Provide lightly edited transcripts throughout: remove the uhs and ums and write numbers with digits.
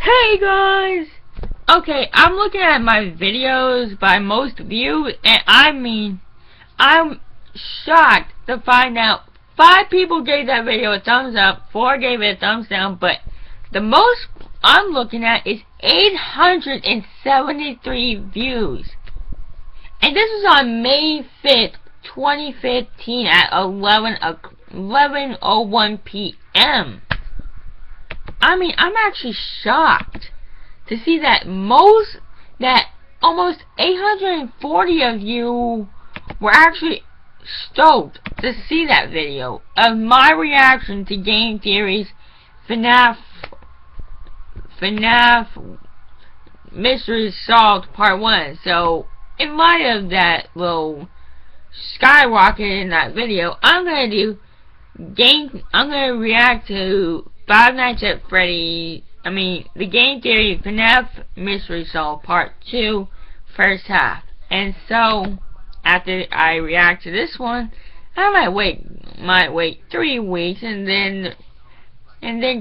Hey guys! Okay, I'm looking at my videos by most views, and I'm shocked to find out 5 people gave that video a thumbs up, 4 gave it a thumbs down, but the most I'm looking at is 873 views. And this was on May 5th, 2015 at 11:01 p.m. I'm actually shocked to see that almost 840 of you were actually stoked to see that video of my reaction to Game Theory's FNAF Mystery Solved Part 1. So, in light of that little skyrocket in that video, I'm gonna react to Five Nights at Freddy's, the Game Theory FNAF Mystery Solved Part 2 first half. And so, after I react to this one, I might wait 3 weeks and then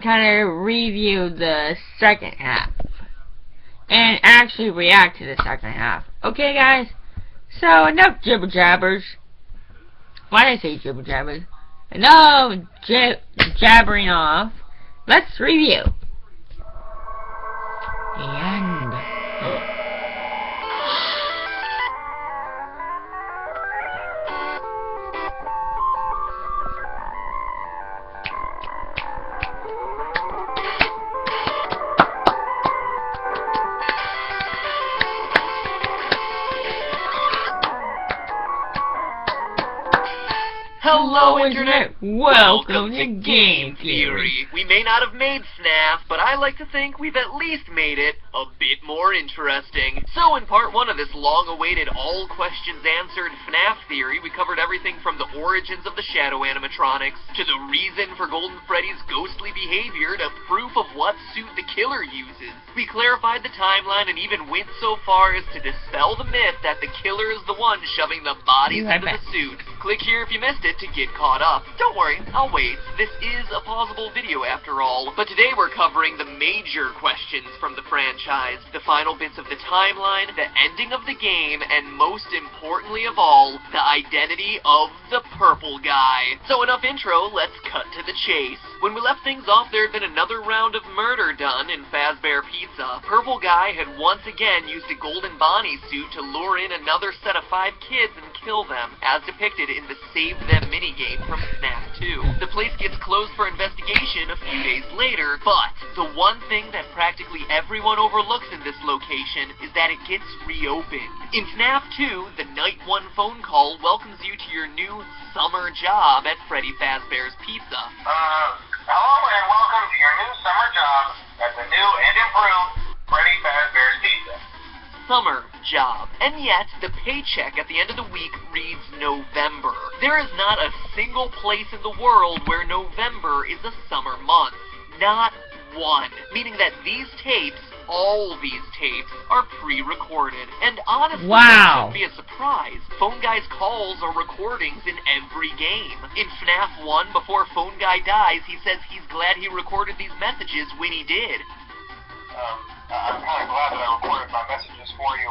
kind of review the second half. And actually react to the second half. Okay guys? So, enough jibber jabbers. Why did I say jibber jabbers? Enough jabbering off. Let's review. And hello, Internet! Welcome to Game Theory! We may not have made FNAF, but I like to think we've at least made it a bit more interesting. So in part 1 of this long-awaited, all-questions-answered FNAF theory, we covered everything from the origins of the shadow animatronics, to the reason for Golden Freddy's ghostly behavior, to proof of what suit the killer uses. We clarified the timeline and even went so far as to dispel the myth that the killer is the one shoving the bodies into the suit. Click here if you missed it to get caught up. Don't worry, I'll wait. This is a pausable video after all. But today we're covering the major questions from the franchise, the final bits of the timeline, the ending of the game, and most importantly of all, the identity of the purple guy. So enough intro, let's cut to the chase. When we left things off, there had been another round of murder done in Fazbear Pizza. Purple Guy had once again used a Golden Bonnie suit to lure in another set of 5 kids and kill them, as depicted in the Save Them minigame from FNAF 2. The place gets closed for investigation a few days later, but the one thing that practically everyone overlooks in this location is that it gets reopened. In FNAF 2, the Night 1 phone call welcomes you to your new summer job at Freddy Fazbear's Pizza. Hello and welcome to your new summer job at the new and improved Freddy Fazbear's Pizza. Summer job. And yet, the paycheck at the end of the week reads November. There is not a single place in the world where November is a summer month. Not one. Meaning that these tapes, all these tapes, are pre-recorded. And honestly, that shouldn't be a surprise. Phone Guy's calls are recordings in every game. In FNAF 1, before Phone Guy dies, he says he's glad he recorded these messages when he did. I'm kind of glad that I recorded my messages for you.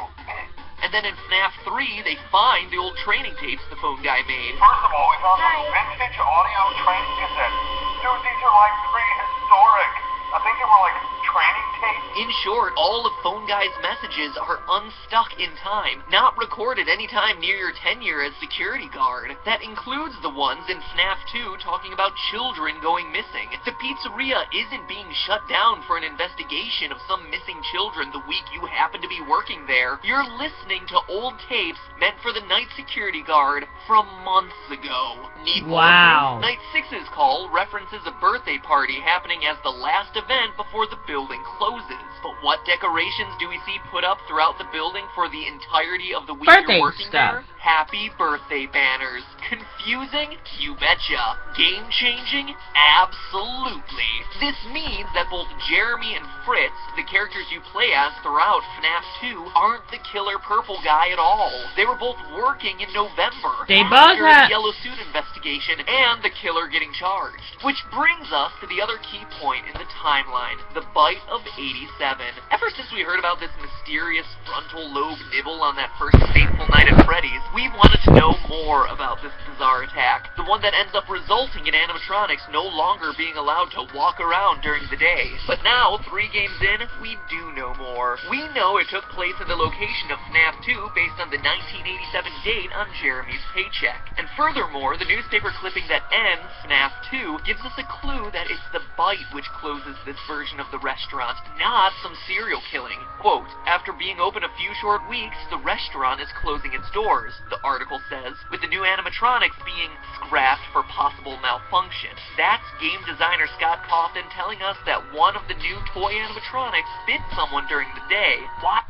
And then in FNAF 3, they find the old training tapes the Phone Guy made. First of all, we found those vintage audio training cassettes. Dude, these are like prehistoric. I think they were like training tapes. In short, all of Phone Guy's messages are unstuck in time, not recorded any time near your tenure as security guard. That includes the ones in FNAF 2 talking about children going missing. The pizzeria isn't being shut down for an investigation of some missing children the week you happen to be working there. You're listening to old tapes meant for the night security guard from months ago. Wow. Night 6's call references a birthday party happening as the last event before the building closes. But what decorations do we see put up throughout the building for the entirety of the week you're working there? Happy birthday banners. Confusing? You betcha. Game-changing? Absolutely. This means that both Jeremy and Fritz, the characters you play as throughout FNAF 2, aren't the killer purple guy at all. They were both working in November. They both had the yellow suit investigation and the killer getting charged. Which brings us to the other key point in the timeline, the bite of 87. Ever since we heard about this mysterious frontal lobe nibble on that first fateful night at Freddy's, we've wanted to know more about this bizarre attack, the one that ends up resulting in animatronics no longer being allowed to walk around during the day. But now, 3 games in, we do know more. We know it took place in the location of FNAF 2 based on the 1987 date on Jeremy's paycheck. And furthermore, the newspaper clipping that ends FNAF 2 gives us a clue that it's the bite which closes this version of the restaurant, not some serial killing. Quote, after being open a few short weeks, the restaurant is closing its doors, the article says, with the new animatronics being scrapped for possible malfunction. That's game designer Scott Cawthon telling us that one of the new toy animatronics bit someone during the day. What?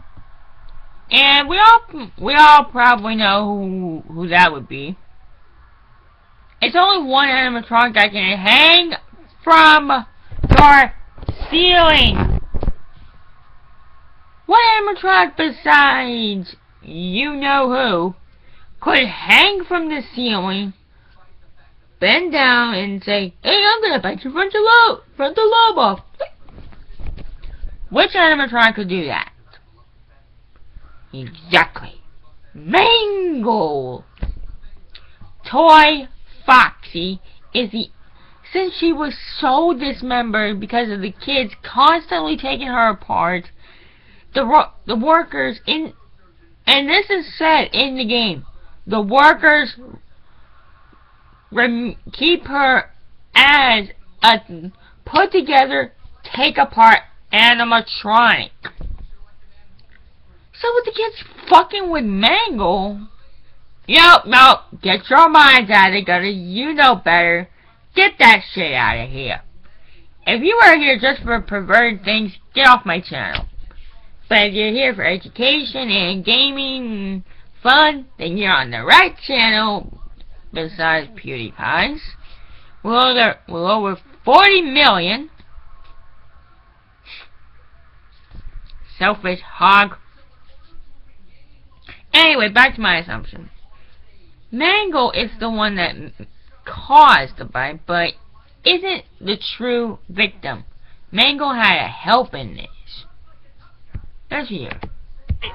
And we all probably know who that would be. It's only one animatronic that can hang from your ceiling. What animatronic besides you-know-who could hang from the ceiling, bend down, and say, hey, I'm gonna bite your frontal lobe off? Which animatronic could do that? Exactly. Mangle! Toy Foxy is the... Since she was so dismembered because of the kids constantly taking her apart, the workers in... And this is said in the game. The workers keep her as a put-together, take-apart animatronic. So with the kids fucking with Mangle... Nope, get your minds out of it, gutter. You know better. Get that shit out of here. If you are here just for perverted things, get off my channel. But if you're here for education and gaming and fun, then you're on the right channel, besides PewDiePie's. We're over 40 million. Selfish hog. Anyway, back to my assumption. Mangle is the one that caused the bite, but isn't the true victim. Mangle had a help in this. Let's hear.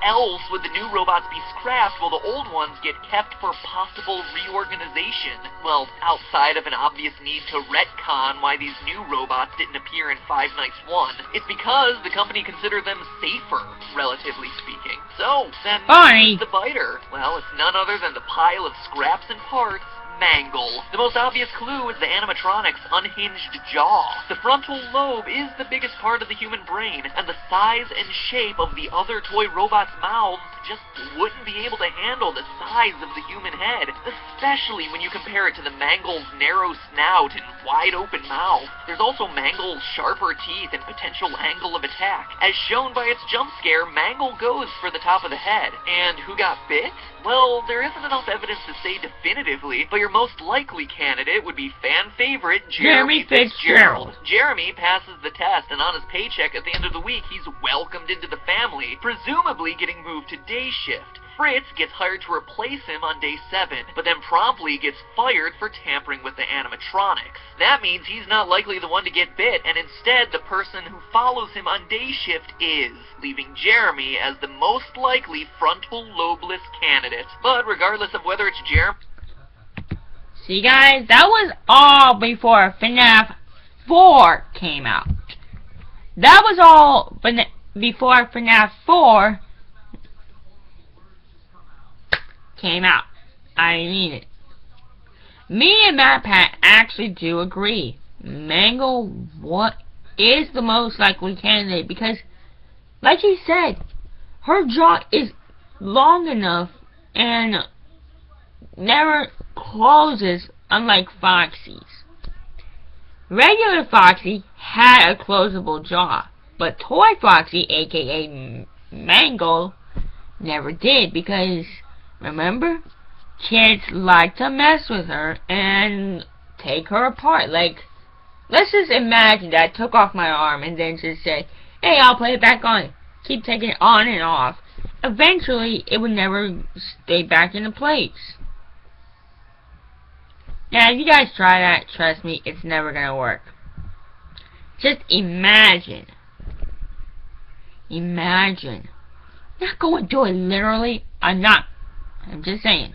Else would the new robots be scrapped while the old ones get kept for possible reorganization? Well, outside of an obvious need to retcon why these new robots didn't appear in Five Nights 1, it's because the company considered them safer, relatively speaking. So, then who's the biter? Well, it's none other than the pile of scraps and parts, Mangle. The most obvious clue is the animatronic's unhinged jaw. The frontal lobe is the biggest part of the human brain, and the size and shape of the other toy robots' mouths just wouldn't be able to handle the size of the human head, especially when you compare it to the Mangle's narrow snout and wide open mouth. There's also Mangle's sharper teeth and potential angle of attack. As shown by its jump scare, Mangle goes for the top of the head. And who got bit? Well, there isn't enough evidence to say definitively, but your most likely candidate would be fan favorite Jeremy Fitzgerald. Jeremy passes the test, and on his paycheck at the end of the week, he's welcomed into the family, presumably getting moved to day shift. Fritz gets hired to replace him on day 7, but then promptly gets fired for tampering with the animatronics. That means he's not likely the one to get bit, and instead the person who follows him on day shift is, leaving Jeremy as the most likely frontal lobeless candidate. But regardless of whether it's Jeremy... See guys, that was all before FNAF 4 came out. That was all before FNAF 4 came out. I mean it. Me and MatPat actually do agree. Mangle is the most likely candidate because, like he said, her jaw is long enough and never closes, unlike Foxy's. Regular Foxy had a closable jaw, but Toy Foxy, aka Mangle, never did because, remember, kids like to mess with her and take her apart. Like, let's just imagine that I took off my arm and then just say, hey, I'll put it back on. Keep taking it on and off. Eventually, it would never stay back into place. Now, if you guys try that, trust me, it's never gonna work. Just imagine imagine. Not going to it literally. I'm just saying.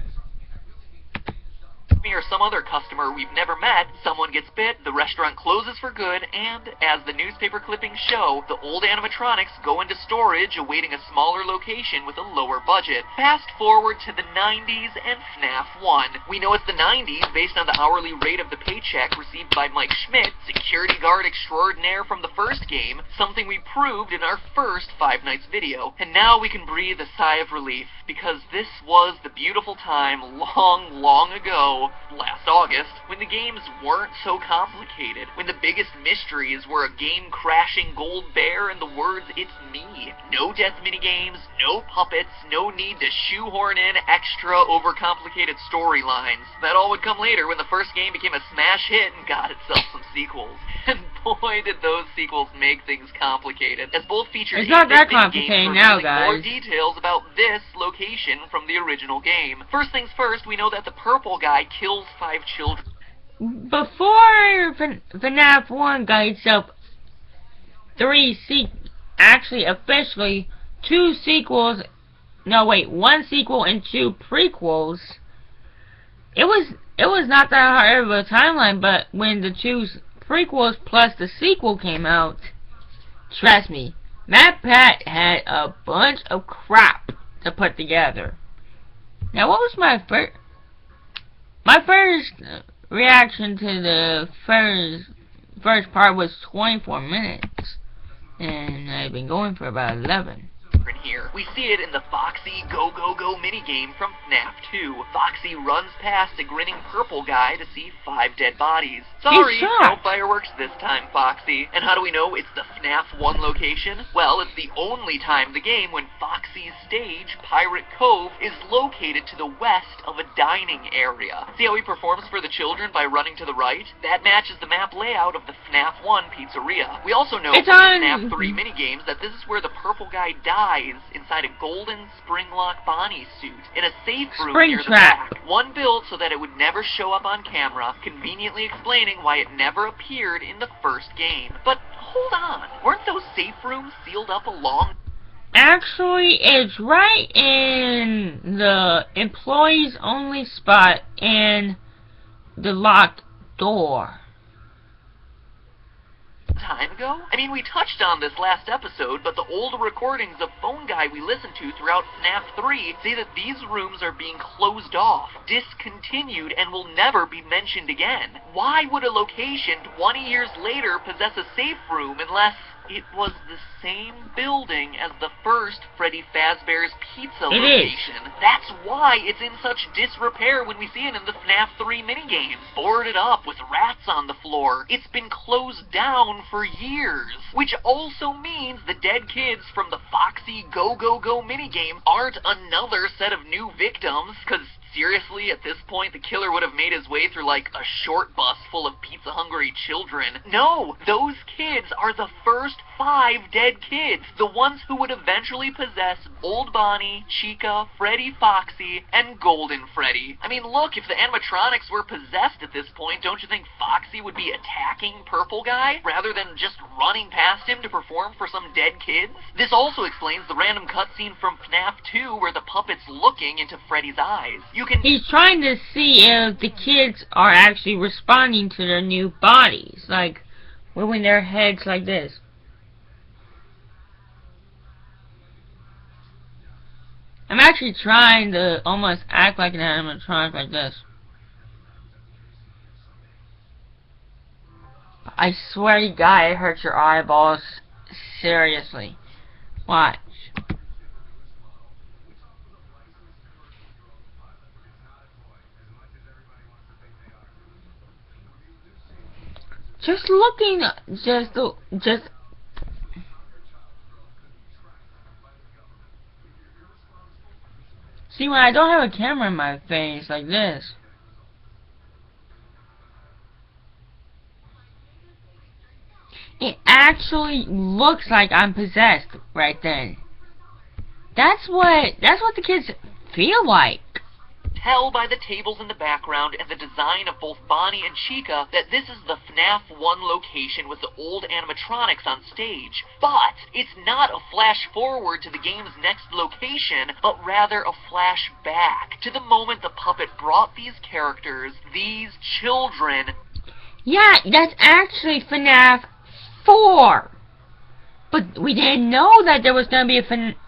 Me or some other customer we've never met, someone gets bit, the restaurant closes for good, and, as the newspaper clippings show, the old animatronics go into storage awaiting a smaller location with a lower budget. Fast forward to the 90s and FNAF 1. We know it's the 90s based on the hourly rate of the paycheck received by Mike Schmidt, security guard extraordinaire from the first game, something we proved in our first Five Nights video. And now we can breathe a sigh of relief, because this was the beautiful time long, long ago, last August, when the games weren't so complicated, when the biggest mysteries were a game-crashing gold bear and the words, "It's me." No death minigames, no puppets, no need to shoehorn in extra overcomplicated storylines. That all would come later when the first game became a smash hit and got itself some sequels. And boy, did those sequels make things complicated, as both featured it's not that minigames complicated now, revealing guys. more details about this location from the original game. First things first, we know that the purple guy kills 5 children. Before FNAF 1 got itself actually officially 2 sequels, no wait, 1 sequel and 2 prequels, it was not that hard of a timeline, but when the 2 prequels plus the sequel came out, trust me, Matt Pat had a bunch of crap to put together. Now what was my first reaction to the first part was 24 minutes, and I've been going for about 11. Here. We see it in the Foxy Go Go Go minigame from FNAF 2. Foxy runs past a grinning purple guy to see 5 dead bodies. Sorry, no fireworks this time, Foxy. And how do we know it's the FNAF 1 location? Well, it's the only time in the game when Foxy's stage, Pirate Cove, is located to the west of a dining area. See how he performs for the children by running to the right? That matches the map layout of the FNAF 1 pizzeria. We also know from the FNAF 3 minigames that this is where the purple guy dies inside a golden Springlock Bonnie suit in a safe room near the back. One built so that it would never show up on camera, conveniently explaining why it never appeared in the first game. But hold on, weren't those safe rooms sealed up a long... Actually, it's right in the employees only spot in the locked door. Time ago? I mean, we touched on this last episode, but the old recordings of Phone Guy we listened to throughout FNAF 3 say that these rooms are being closed off, discontinued, and will never be mentioned again. Why would a location 20 years later possess a safe room unless it was the same building as the first Freddy Fazbear's Pizza location? That's why it's in such disrepair when we see it in the FNAF 3 minigames. Boarded up with rats on the floor. It's been closed down for years. Which also means the dead kids from the Foxy Go Go Go minigame aren't another set of new victims, because seriously, at this point, the killer would have made his way through, like, a short bus full of pizza-hungry children. No, those kids are the first 5 dead kids. The ones who would eventually possess Old Bonnie, Chica, Freddy Foxy, and Golden Freddy. I mean, look, if the animatronics were possessed at this point, don't you think Foxy would be attacking Purple Guy, rather than just running past him to perform for some dead kids? This also explains the random cutscene from FNAF 2 where the puppet's looking into Freddy's eyes. He's trying to see if the kids are actually responding to their new bodies, like moving their heads like this. I'm actually trying to almost act like an animatronic like this. I swear to God, it hurts your eyeballs. Seriously. Watch. Just looking, just. See, when I don't have a camera in my face like this, it actually looks like I'm possessed right then. That's what the kids feel like. tell by the tables in the background and the design of both Bonnie and Chica that this is the FNAF 1 location with the old animatronics on stage. But it's not a flash forward to the game's next location, but rather a flash back to the moment the puppet brought these characters, these children. Yeah, that's actually FNAF 4. But we didn't know that there was going to be a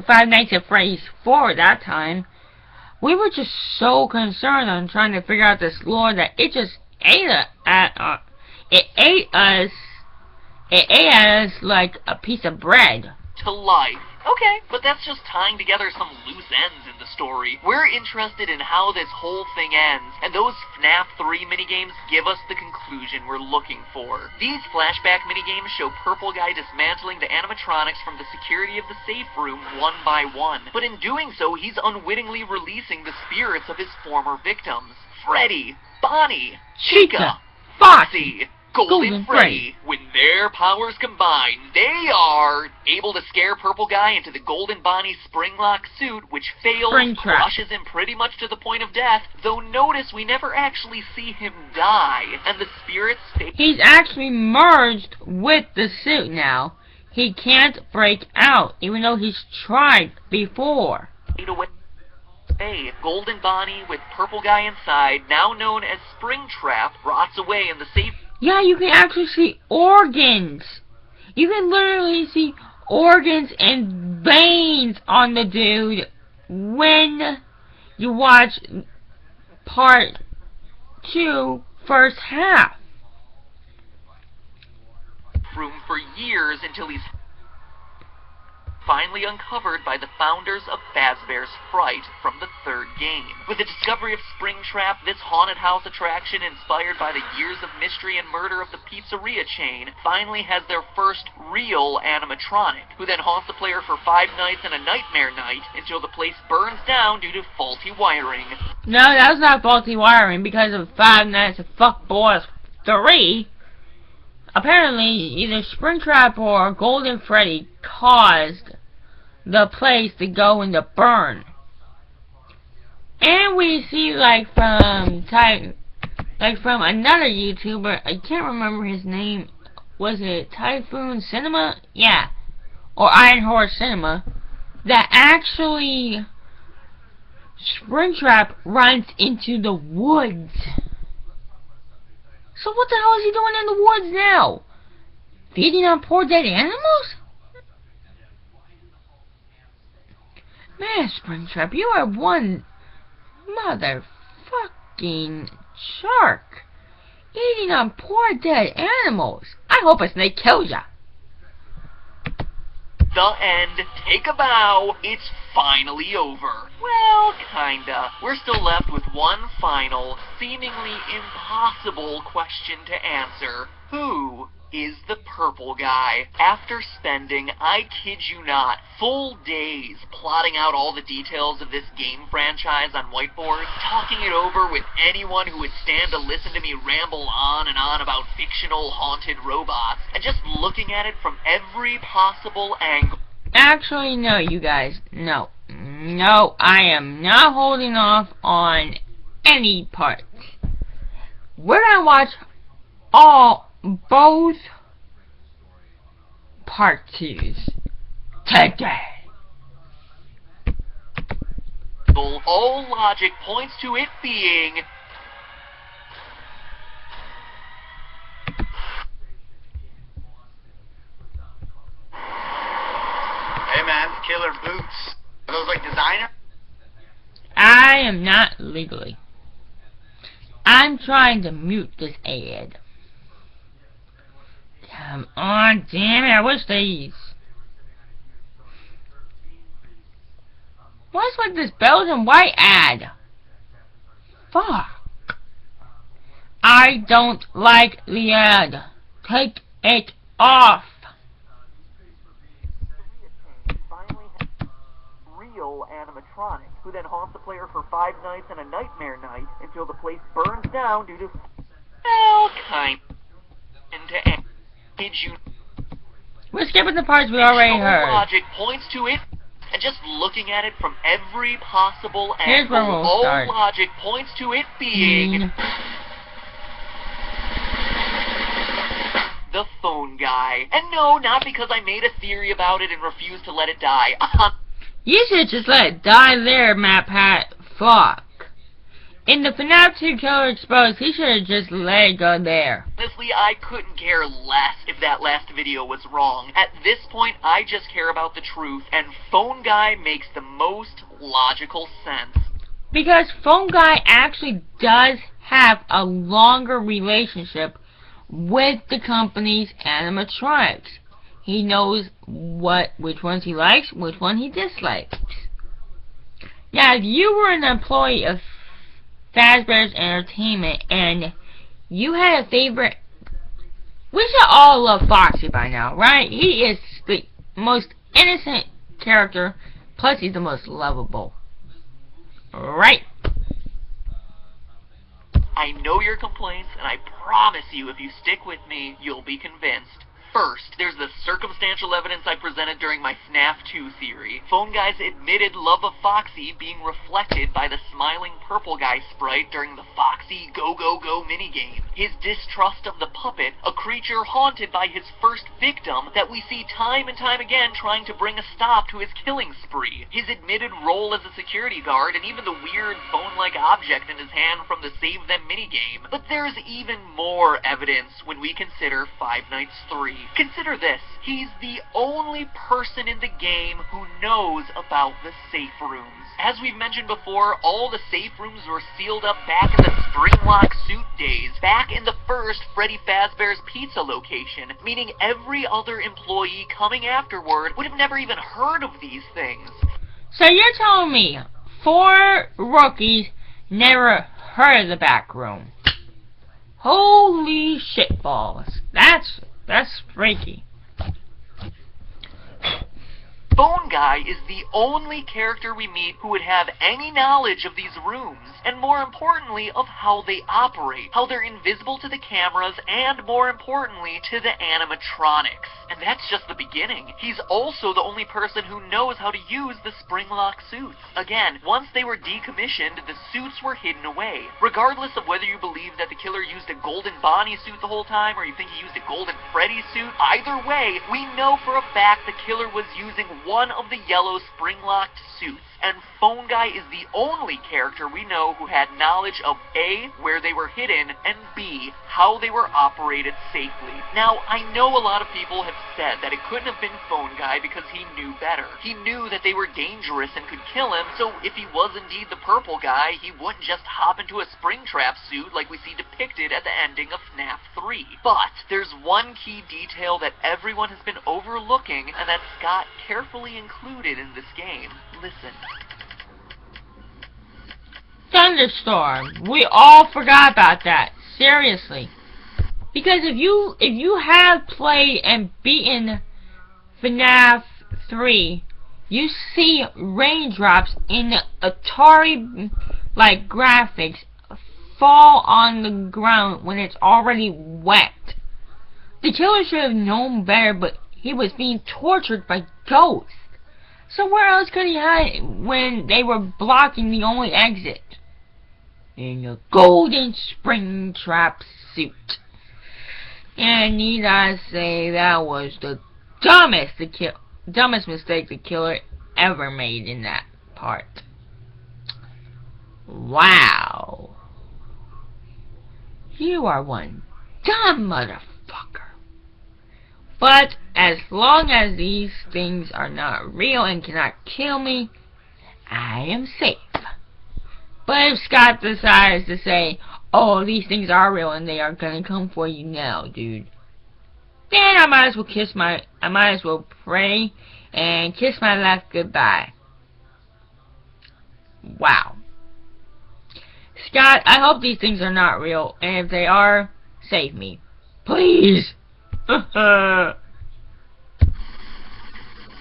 Five Nights at Freddy's 4 at that time. We were just so concerned on trying to figure out this lore that it just ate us like a piece of bread. To life. Okay, but that's just tying together some loose ends in the story. We're interested in how this whole thing ends, and those FNAF 3 minigames give us the conclusion we're looking for. These flashback minigames show Purple Guy dismantling the animatronics from the security of the safe room one by one. But in doing so, he's unwittingly releasing the spirits of his former victims. Freddy, Bonnie, Chica, Foxy, Golden Freddy. When their powers combine, they are able to scare Purple Guy into the Golden Bonnie spring-lock suit, which fails, crushes him pretty much to the point of death, though notice we never actually see him die, and the spirits stay. He's actually merged with the suit now. He can't break out, even though he's tried before. Hey, Golden Bonnie with Purple Guy inside, now known as Springtrap, rots away in the safe. Yeah, you can actually see organs. You can literally see organs and veins on the dude when you watch part 2, first half. Room for years until he's finally uncovered by the founders of Fazbear's Fright from the 3rd game. With the discovery of Springtrap, this haunted house attraction, inspired by the years of mystery and murder of the pizzeria chain, finally has their first real animatronic, who then haunts the player for 5 nights and a nightmare night until the place burns down due to faulty wiring. No, that was not faulty wiring because of 5 Nights at Fuck Boys 3. Apparently, either Springtrap or Golden Freddy caused the place to go into burn. And we see from another YouTuber, I can't remember his name. Was it Typhoon Cinema? Yeah. Or Iron Horse Cinema. That actually Springtrap runs into the woods. So what the hell is he doing in the woods now? Feeding on poor dead animals? Man, Springtrap, you are one motherfucking shark. Eating on poor dead animals. I hope a snake kills ya. The end. Take a bow. It's finally over. Well, kinda. We're still left with one final, seemingly impossible question to answer. Who is the Purple Guy? After spending, I kid you not, full days plotting out all the details of this game franchise on whiteboards, talking it over with anyone who would stand to listen to me ramble on and on about fictional haunted robots, and just looking at it from every possible angle. Actually, no, you guys. No. No, I am not holding off on any part. We're gonna watch both part 2s today. All logic points to it being Hey man, killer boots. Are those like designer? I am not legally. I'm trying to mute this ad. Come on, damn it, I wish these. What's with this Belgian white ad? Fuck. I don't like the ad. Take it off. Real animatronic, who then haunts the player for 5 nights and a nightmare night until the place burns down due to We're skipping the parts we already heard. Logic points to it And just looking at it from every possible Here's where angle, we'll all start. logic points to it being the phone guy. And no, not because I made a theory about it and refused to let it die. You should just let it die there, Matt Pat. Fuck. In the FNAF 2 Killer Exposed, he should have just let it go there. Honestly, I couldn't care less if that last video was wrong. At this point, I just care about the truth, and Phone Guy makes the most logical sense. Because Phone Guy actually does have a longer relationship with the company's animatronics. He knows which ones he likes, which one he dislikes. Now, if you were an employee of Fazbear's Entertainment and you had a favorite, we should all love Foxy by now, right? He is the most innocent character, plus he's the most lovable. Right? I know your complaints, and I promise you if you stick with me, you'll be convinced. First, there's the circumstantial evidence I presented during my FNAF 2 theory. Phone Guy's admitted love of Foxy being reflected by the smiling purple guy sprite during the Foxy Go Go Go minigame. His distrust of the puppet, a creature haunted by his first victim that we see time and time again trying to bring a stop to his killing spree. His admitted role as a security guard, and even the weird phone-like object in his hand from the Save Them minigame. But there's even more evidence when we consider Five Nights 3. Consider this. He's the only person in the game who knows about the safe rooms. As we've mentioned before, all the safe rooms were sealed up back in the Springlock suit days, back in the first Freddy Fazbear's Pizza location, meaning every other employee coming afterward would have never even heard of these things. So you're telling me 4 rookies never heard of the back room? Holy shitballs. That's freaky. Phone Guy is the only character we meet who would have any knowledge of these rooms, and more importantly, of how they operate, how they're invisible to the cameras, and more importantly, to the animatronics. And that's just the beginning. He's also the only person who knows how to use the Springlock suits. Again, once they were decommissioned, the suits were hidden away. Regardless of whether you believe that the killer used a golden Bonnie suit the whole time, or you think he used a golden Freddy suit, either way, we know for a fact the killer was using one of the yellow spring-locked suits, and Phone Guy is the only character we know who had knowledge of A, where they were hidden, and B, how they were operated safely. Now, I know a lot of people have said that it couldn't have been Phone Guy because he knew better. He knew that they were dangerous and could kill him, so if he was indeed the purple guy, he wouldn't just hop into a Springtrap suit like we see depicted at the ending of FNAF 3. But there's one key detail that everyone has been overlooking, and that Scott carefully included in this game. Listen. Thunderstorm. We all forgot about that. Seriously. Because if you have played and beaten FNAF 3, you see raindrops in the Atari like graphics fall on the ground when it's already wet. The killer should have known better, but he was being tortured by ghosts. So where else could he hide when they were blocking the only exit? In a golden Springtrap suit. And need I say, that was the dumbest mistake the killer ever made in that part. Wow. You are one dumb motherfucker. But as long as these things are not real and cannot kill me, I am safe. But if Scott decides to say, oh, these things are real and they are gonna come for you now, dude, then I might as well pray and kiss my life goodbye. Wow. Scott, I hope these things are not real, and if they are, save me. Please!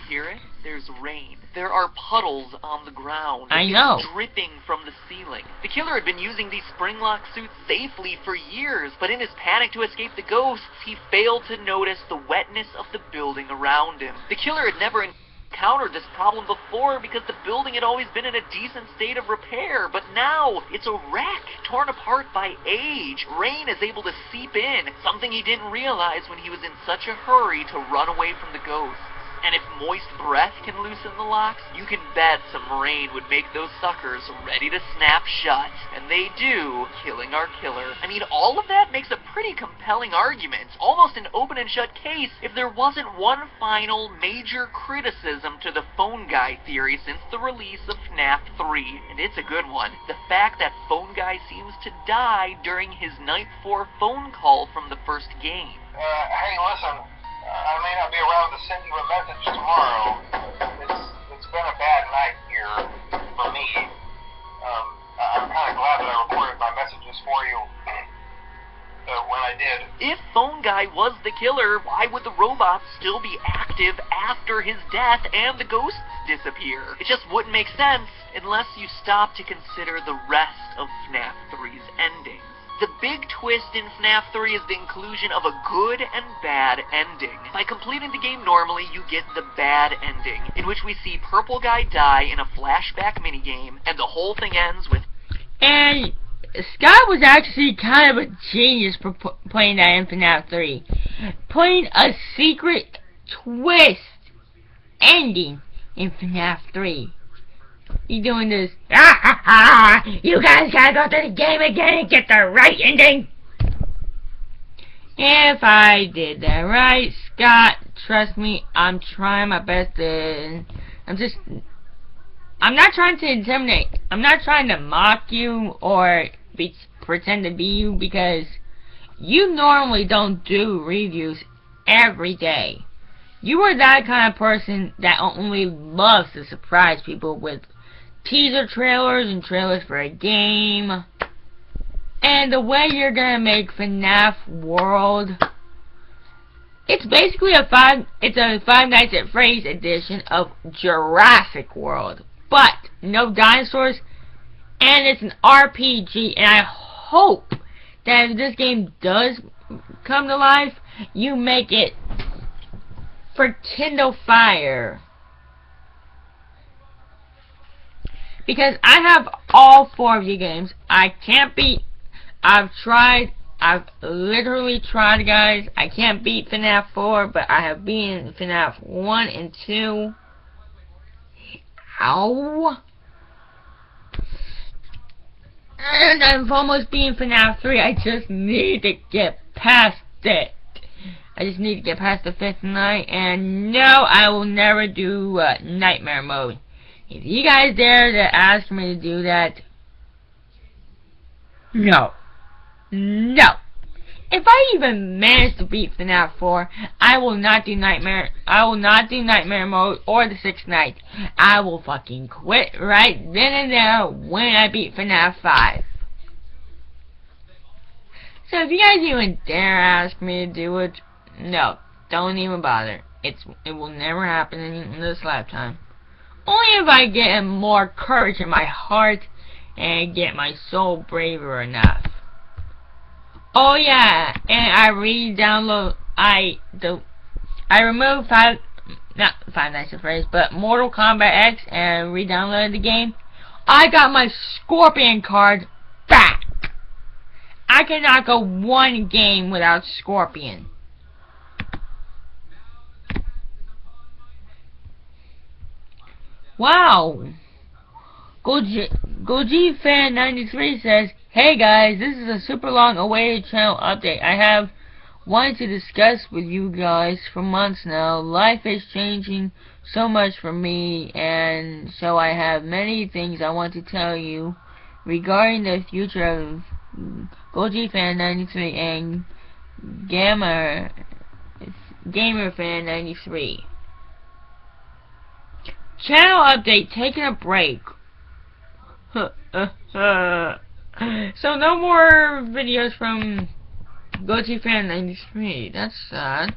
Hear it? There's rain. There are puddles on the ground. I know. It's dripping from the ceiling. The killer had been using these spring-lock suits safely for years, but in his panic to escape the ghosts, he failed to notice the wetness of the building around him. The killer had never encountered this problem before because the building had always been in a decent state of repair, but now it's a wreck, torn apart by age. Rain is able to seep in, something he didn't realize when he was in such a hurry to run away from the ghosts. And if moist breath can loosen the locks, you can bet some rain would make those suckers ready to snap shut. And they do, killing our killer. I mean, all of that makes a pretty compelling argument, almost an open and shut case, if there wasn't one final major criticism to the phone guy theory since the release of FNAF 3. And it's a good one. The fact that phone guy seems to die during his night 4 phone call from the first game. Hey, listen. I may not be around to send you a message tomorrow. It's been a bad night here for me. I'm kind of glad that I recorded my messages for you when I did. If Phone Guy was the killer, why would the robots still be active after his death and the ghosts disappear? It just wouldn't make sense unless you stop to consider the rest of FNAF 3's ending. The big twist in FNAF 3 is the inclusion of a good and bad ending. By completing the game normally, you get the bad ending, in which we see Purple Guy die in a flashback minigame, and the whole thing ends with... And Scott was actually kind of a genius for playing that in FNAF 3. Putting a secret twist ending in FNAF 3. You doing this? You guys gotta go through the game again and get the right ending. If I did that right, Scott, trust me, I'm trying my best to. I'm not trying to intimidate. I'm not trying to mock you or pretend to be you, because you normally don't do reviews every day. You are that kind of person that only loves to surprise people with teaser trailers and trailers for a game. And the way you're gonna make FNAF World, it's basically a Five Nights at Freddy's edition of Jurassic World, but no dinosaurs, and it's an RPG. And I hope that if this game does come to life, you make it for Kindle Fire. Because I have all 4 of the games. I can't beat... I've literally tried, guys. I can't beat FNAF 4, but I have beaten FNAF 1 and 2. Ow. And I've almost beaten FNAF 3. I just need to get past it. I just need to get past the 5th night. And no, I will never do Nightmare Mode. If you guys dare to ask me to do that, no. No. If I even manage to beat FNAF 4, I will not do Nightmare Mode or the 6th night. I will fucking quit right then and there when I beat FNAF 5. So if you guys even dare ask me to do it, no, don't even bother. It will never happen in this lifetime. Only if I get more courage in my heart and get my soul braver enough. Oh yeah, and I removed not Five Nights at Freddy's, but Mortal Kombat X, and re-downloaded the game. I got my Scorpion card back. I cannot go one game without Scorpion. Wow. Goji Fan 93 says, "Hey guys, this is a super long awaited channel update. I have wanted to discuss with you guys for months now. Life is changing so much for me, and so I have many things I want to tell you regarding the future of Goji Fan 93 and Gamer Fan 93. Channel update, taking a break. So no more videos from Goji Fan 93. That's sad.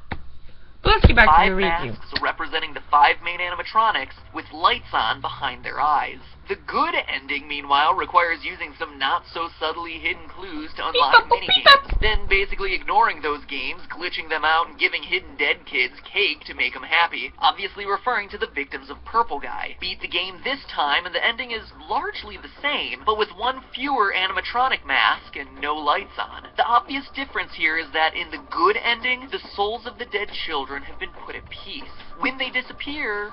But let's get back to the review. 5 masks representing the 5 main animatronics with lights on behind their eyes. The good ending, meanwhile, requires using some not-so-subtly hidden clues to unlock mini-games, then basically ignoring those games, glitching them out, and giving hidden dead kids cake to make them happy, obviously referring to the victims of Purple Guy. Beat the game this time, and the ending is largely the same, but with one fewer animatronic mask and no lights on. The obvious difference here is that in the good ending, the souls of the dead children have been put at peace. When they disappear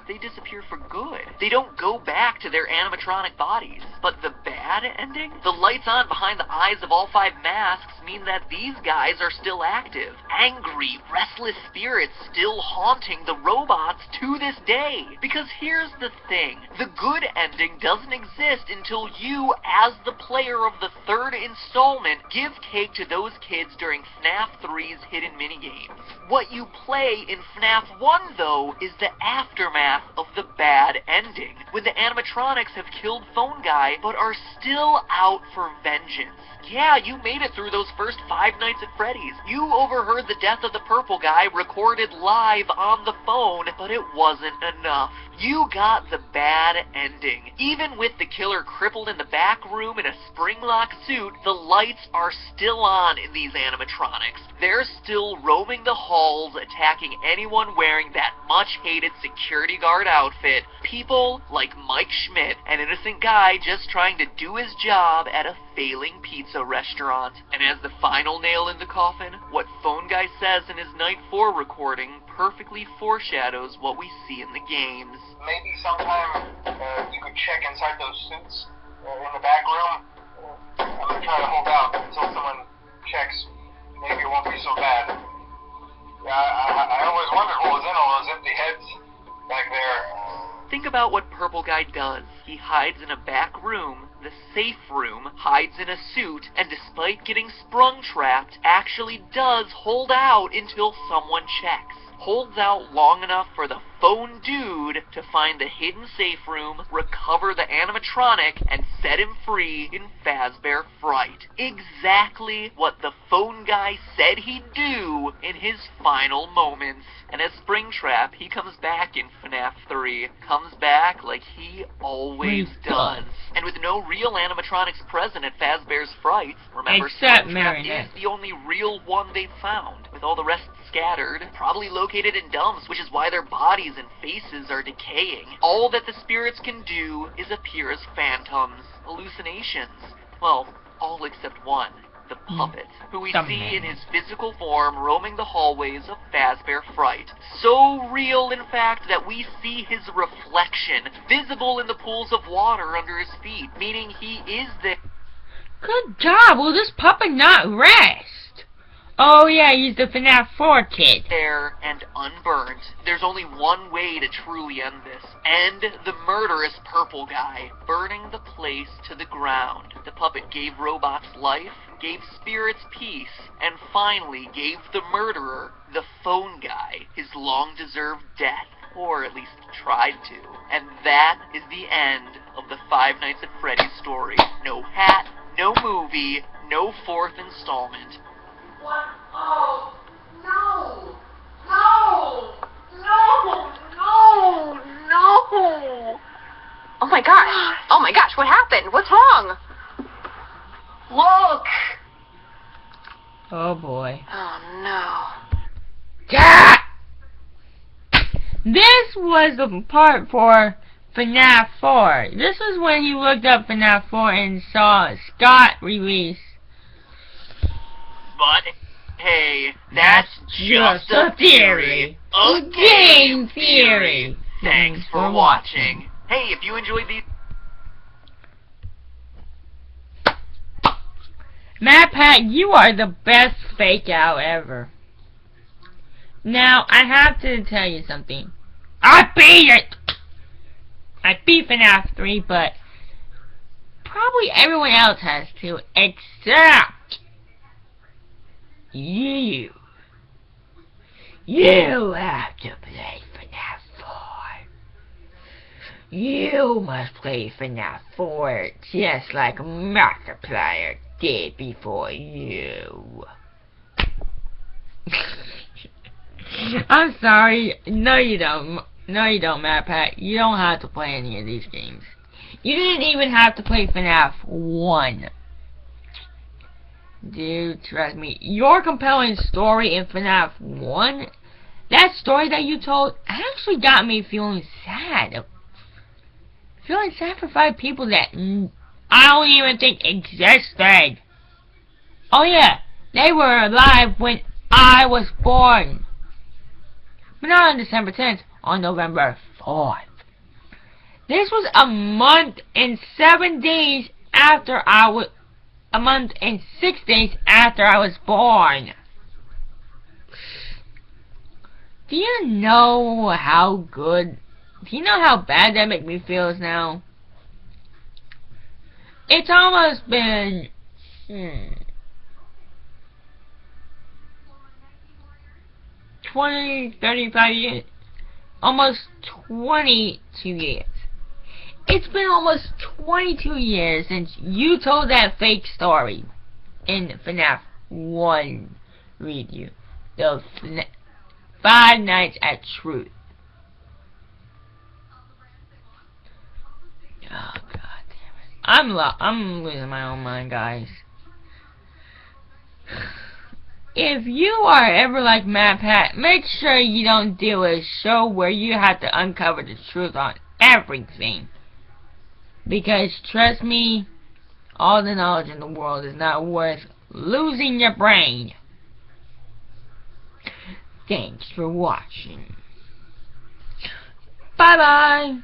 for good. They don't go back to their animatronic bodies. But the bad ending? The lights on behind the eyes of all 5 masks mean that these guys are still active. Angry, restless spirits still haunting the robots to this day. Because here's the thing. The good ending doesn't exist until you, as the player of the 3rd installment, give cake to those kids during FNAF 3's hidden minigames. What you play in FNAF 1, though, is the aftermath of the bad ending, when the animatronics have killed Phone Guy, but are still out for vengeance. Yeah, you made it through those first 5 nights at Freddy's. You overheard the death of the Purple Guy recorded live on the phone, but it wasn't enough. You got the bad ending. Even with the killer crippled in the back room in a spring-lock suit, the lights are still on in these animatronics. They're still roaming the halls, attacking anyone wearing that much-hated security guard outfit. People like Mike Schmidt, an innocent guy just trying to do his job at a failing pizza restaurant. And as the final nail in the coffin, what Phone Guy says in his Night 4 recording perfectly foreshadows what we see in the games. Maybe sometime you could check inside those suits in the back room. I'm going to try to hold out until someone checks. Maybe it won't be so bad. Yeah, I always wondered what was in all those empty heads back there. Think about what Purple Guy does. He hides in a back room, the safe room, hides in a suit, and despite getting sprung-trapped, actually does hold out until someone checks. Holds out long enough for the phone dude to find the hidden safe room, recover the animatronic, and set him free in Fazbear Fright. Exactly what the Phone Guy said he'd do in his final moments. And as Springtrap, he comes back in FNAF 3. Comes back like he always does. And with no real animatronics present at Fazbear's Fright, remember, Except Springtrap Marionette. is the only real one they've found, with all the rest scattered, probably located in dumps, which is why their bodies and faces are decaying. All that the spirits can do is appear as phantoms, hallucinations. Well, all except one. The puppet, who we see in his physical form roaming the hallways of Fazbear Fright. So real, in fact, that we see his reflection, visible in the pools of water under his feet, meaning he is there. Good job. Will this puppet not rest? Oh yeah, he's the FNAF 4 kid. There and unburnt. There's only one way to truly end this. End the murderous Purple Guy, burning the place to the ground. The puppet gave robots life, gave spirits peace, and finally gave the murderer, the Phone Guy, his long-deserved death, or at least tried to. And that is the end of the Five Nights at Freddy's story. No hat, no movie, no 4th installment. What? Oh, no! No! No! No! No! Oh my gosh! Oh my gosh, what happened? What's wrong? Look! Oh boy. Oh no. Ah! This was the part for FNAF 4. This is when he looked up FNAF 4 and saw Scott release. But, hey, that's just a theory. A game theory. Thanks for watching. Hey, if you enjoyed these... Matt Pat, you are the best fake out ever. Now, I have to tell you something. I beat it! I beat FNAF 3, but probably everyone else has too, except you. You have to play FNAF 4. You must play FNAF 4 just like Markiplier did before you. I'm sorry. No, you don't. No, you don't, Matt Pat. You don't have to play any of these games. You didn't even have to play FNAF 1. Dude, trust me. Your compelling story in FNAF 1, that story that you told, actually got me feeling sad. Feeling sad for 5 people that I don't even think existed. Oh yeah, they were alive when I was born. But not on December 10th, on November 4th. This was a month and 7 days after a month and 6 days after I was born. Do you know how good, do you know how bad that makes me feel now? It's almost been, 20, 35 years, almost 22 years. It's been almost 22 years since you told that fake story in FNAF 1 review. The 5 Nights at Truth. Oh god damn it. I'm losing my own mind, guys. If you are ever like Matt Pat, make sure you don't do a show where you have to uncover the truth on everything. Because, trust me, all the knowledge in the world is not worth losing your brain. Thanks for watching. Bye-bye.